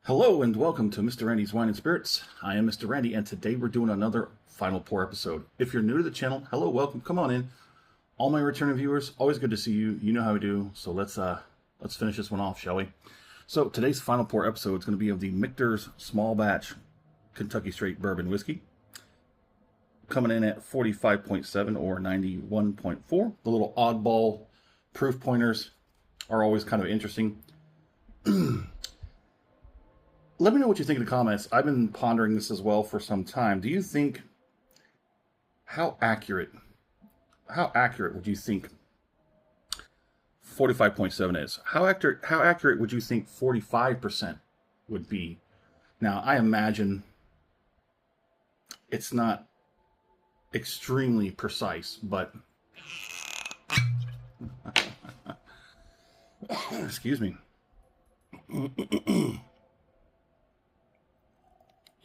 Hello and welcome to Mr. Randy's Wine and Spirits. I am Mr. Randy, and today we're doing another Final Pour episode. If you're new to the channel, hello, welcome, come on in. All my returning viewers, always good to see you. You know how we do, so let's finish this one off, shall we? So today's Final Pour episode is going to be of the Michter's Small Batch Kentucky Straight Bourbon Whiskey, coming in at 45.7 or 91.4. The little oddball proof pointers are always kind of interesting. Let me know what you think in the comments. I've been pondering this as well for some time. Do you think, how accurate would you think 45.7 is? How accurate would you think 45% would be? Now, I imagine it's not extremely precise, but excuse me.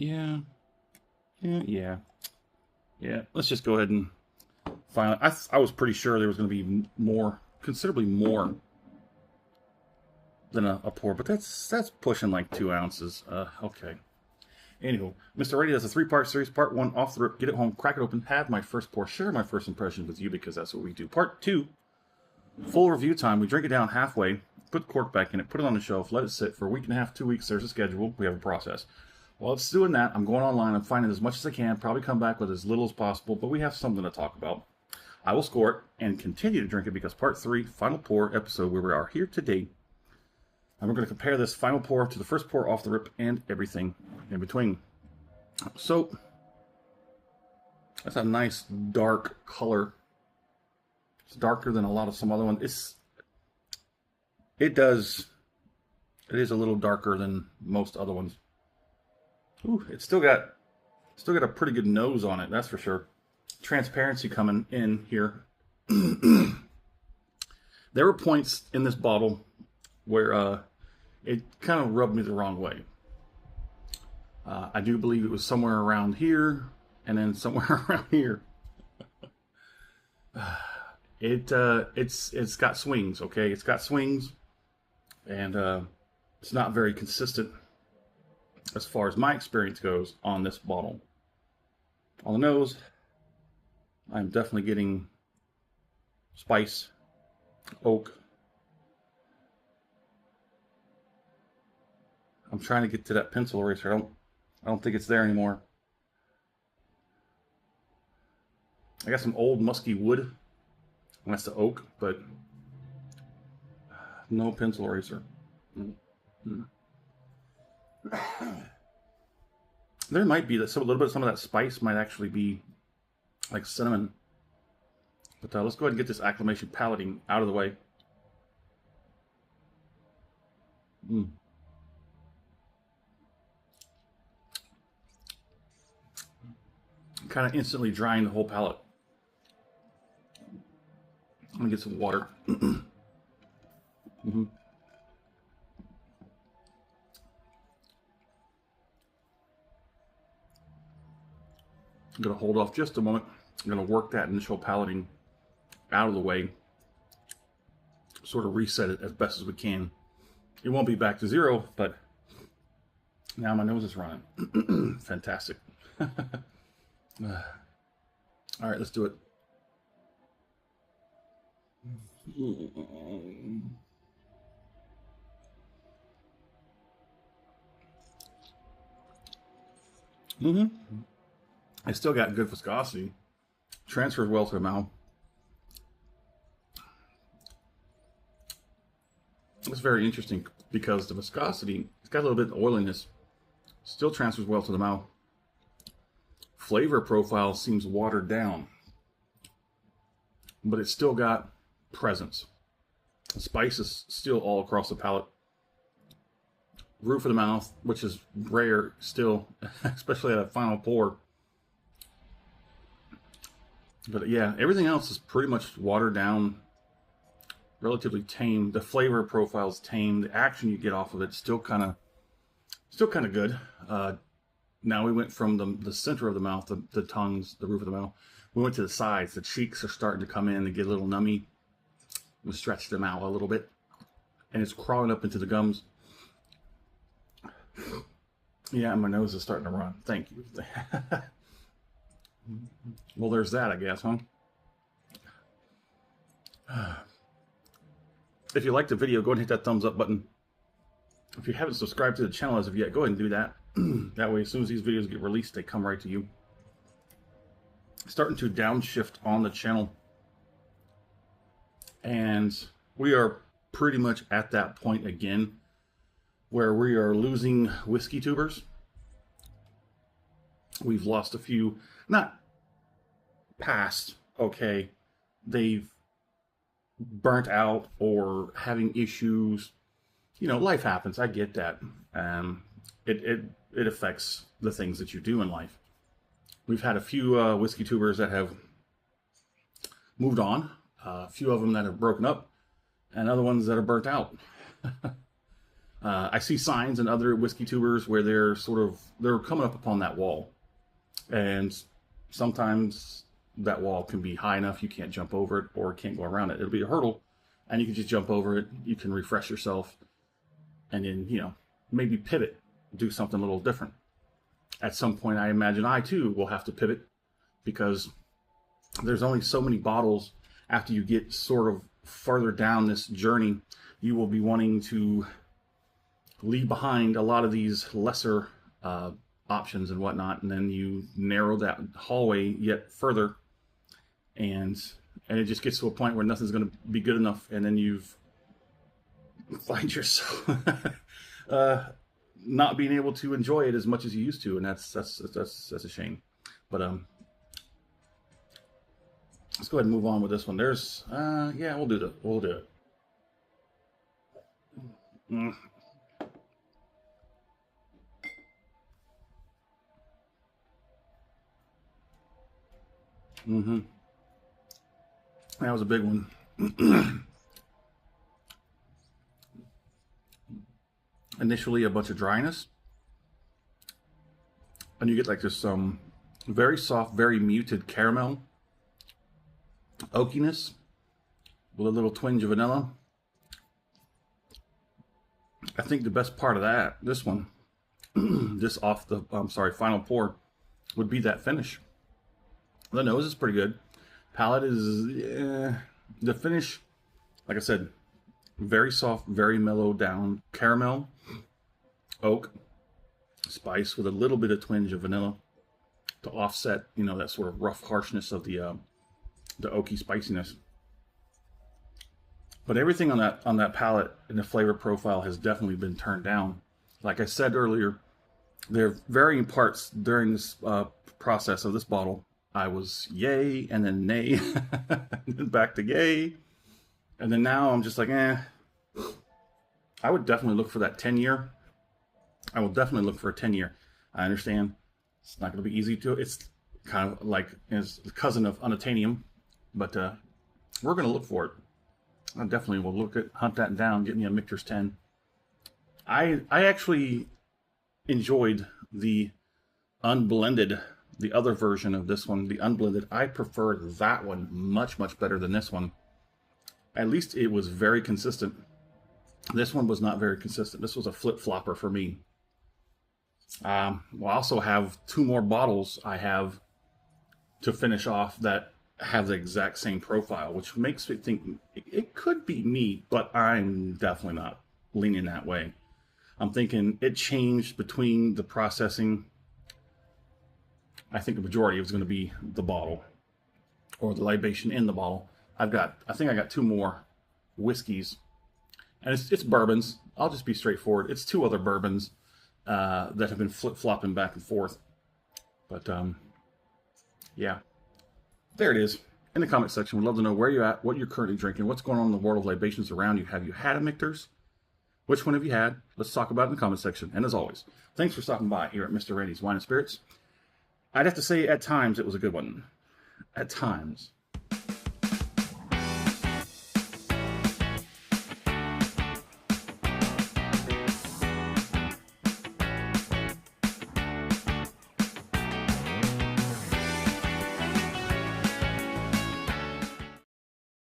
Yeah. Let's just go ahead and find it. I was pretty sure there was going to be more, considerably more than a pour, but that's pushing like 2 ounces. Okay. Anywho, Mr. Randy does a 3-part series. Part 1, off the rip, get it home, crack it open, have my first pour, share my first impressions with you because that's what we do. Part 2, full review time. We drink it down halfway, put the cork back in it, put it on the shelf, let it sit for a week and a half, 2 weeks. There's a schedule. We have a process. While it's doing that, I'm going online. I'm finding as much as I can. Probably come back with as little as possible, but we have something to talk about. I will score it and continue to drink it because part 3, final pour episode, where we are here today. And we're going to compare this final pour to the first pour off the rip and everything in between. So, that's a nice dark color. It's darker than a lot of some other ones. It is a little darker than most other ones. Ooh, it's still got a pretty good nose on it, that's for sure. Transparency coming in here. There were points in this bottle where it kind of rubbed me the wrong way. I do believe it was somewhere around here, and then somewhere around here. It's got swings, okay? It's got swings, and it's not very consistent as far as my experience goes on this bottle. On the nose, I'm definitely getting spice, oak. I'm trying to get to that pencil eraser. I don't think it's there anymore. I got some old musky wood, and that's the oak, but no pencil eraser. There might be a little bit of some of that spice might actually be like cinnamon. But let's go ahead and get this acclimation palating out of the way. Kind of instantly drying the whole palate. I'm gonna get some water. I'm going to hold off just a moment. I'm going to work that initial palating out of the way. Sort of reset it as best as we can. It won't be back to zero, but now my nose is running. Fantastic. All right, let's do it. It's still got good viscosity. Transfers well to the mouth. It's very interesting because the viscosity, it's got a little bit of oiliness. Still transfers well to the mouth. Flavor profile seems watered down, but it's still got presence. The spice is still all across the palate. Roof of the mouth, which is rare still, especially at a final pour. But yeah, everything else is pretty much watered down, relatively tame. The flavor profile is tame. The action you get off of it still kind of good. Now we went from the center of the mouth, the tongues, the roof of the mouth. We went to the sides. The cheeks are starting to come in and get a little nummy. We stretch them out a little bit, and it's crawling up into the gums. Yeah, my nose is starting to run. Thank you. Well, there's that, I guess, huh? If you liked the video, go ahead and hit that thumbs up button. If you haven't subscribed to the channel as of yet, go ahead and do that. That way, as soon as these videos get released, they come right to you. Starting to downshift on the channel. And we are pretty much at that point again where we are losing whiskey tubers. We've lost a few, not past, okay, they've burnt out or having issues. You know, life happens. I get that. It affects the things that you do in life. We've had a few whiskey tubers that have moved on, a few of them that have broken up, and other ones that are burnt out. I see signs in other whiskey tubers where they're coming up upon that wall, and sometimes that wall can be high enough you can't jump over it or can't go around it. It'll be a hurdle, and you can just jump over it. You can refresh yourself, and then, you know, maybe pivot, do something a little different. At some point, I imagine I too will have to pivot, because there's only so many bottles. After you get sort of further down this journey, you will be wanting to leave behind a lot of these lesser options and whatnot, and then you narrow that hallway yet further, and it just gets to a point where nothing's going to be good enough, and then you've find yourself not being able to enjoy it as much as you used to, and that's a shame. But let's go ahead and move on with this one. There's yeah, we'll do it. That was a big one. Initially a bunch of dryness, and you get like this very soft, very muted caramel oakiness with a little twinge of vanilla. I think the best part of that, this one, this off the final pour, would be that finish. The nose is pretty good. Palate is the finish, like I said, very soft, very mellow down caramel, oak, spice with a little bit of twinge of vanilla to offset, you know, that sort of rough harshness of the oaky spiciness. But everything on that palate and the flavor profile has definitely been turned down. Like I said earlier, there are varying parts during this process of this bottle. I was yay, and then nay, and then back to yay. And then now I'm just like, I would definitely look for that 10-year. I will definitely look for a 10-year. I understand it's not going to be easy to. It's kind of like is the cousin of Unobtainium, but we're going to look for it. I definitely will hunt that down, get me a Michter's 10. I actually enjoyed the unblended, the other version of this one, the unblended. I prefer that one much better than this one. At least it was very consistent. This one was not very consistent. This was a flip-flopper for me. We'll also have 2 more bottles I have to finish off that have the exact same profile, which makes me think it could be me, but I'm definitely not leaning that way. I'm thinking it changed between the processing. I think the majority was going to be the bottle or the libation in the bottle. I think I got 2 more whiskeys, and it's bourbons. I'll just be straightforward. It's 2 other bourbons that have been flip-flopping back and forth. But yeah, there it is. In the comment section, we'd love to know where you're at, what you're currently drinking, what's going on in the world of libations around you. Have you had a Michter's? Which one have you had? Let's talk about it in the comment section. And as always, thanks for stopping by here at Mr. Randy's Wine and Spirits. I'd have to say at times it was a good one. At times.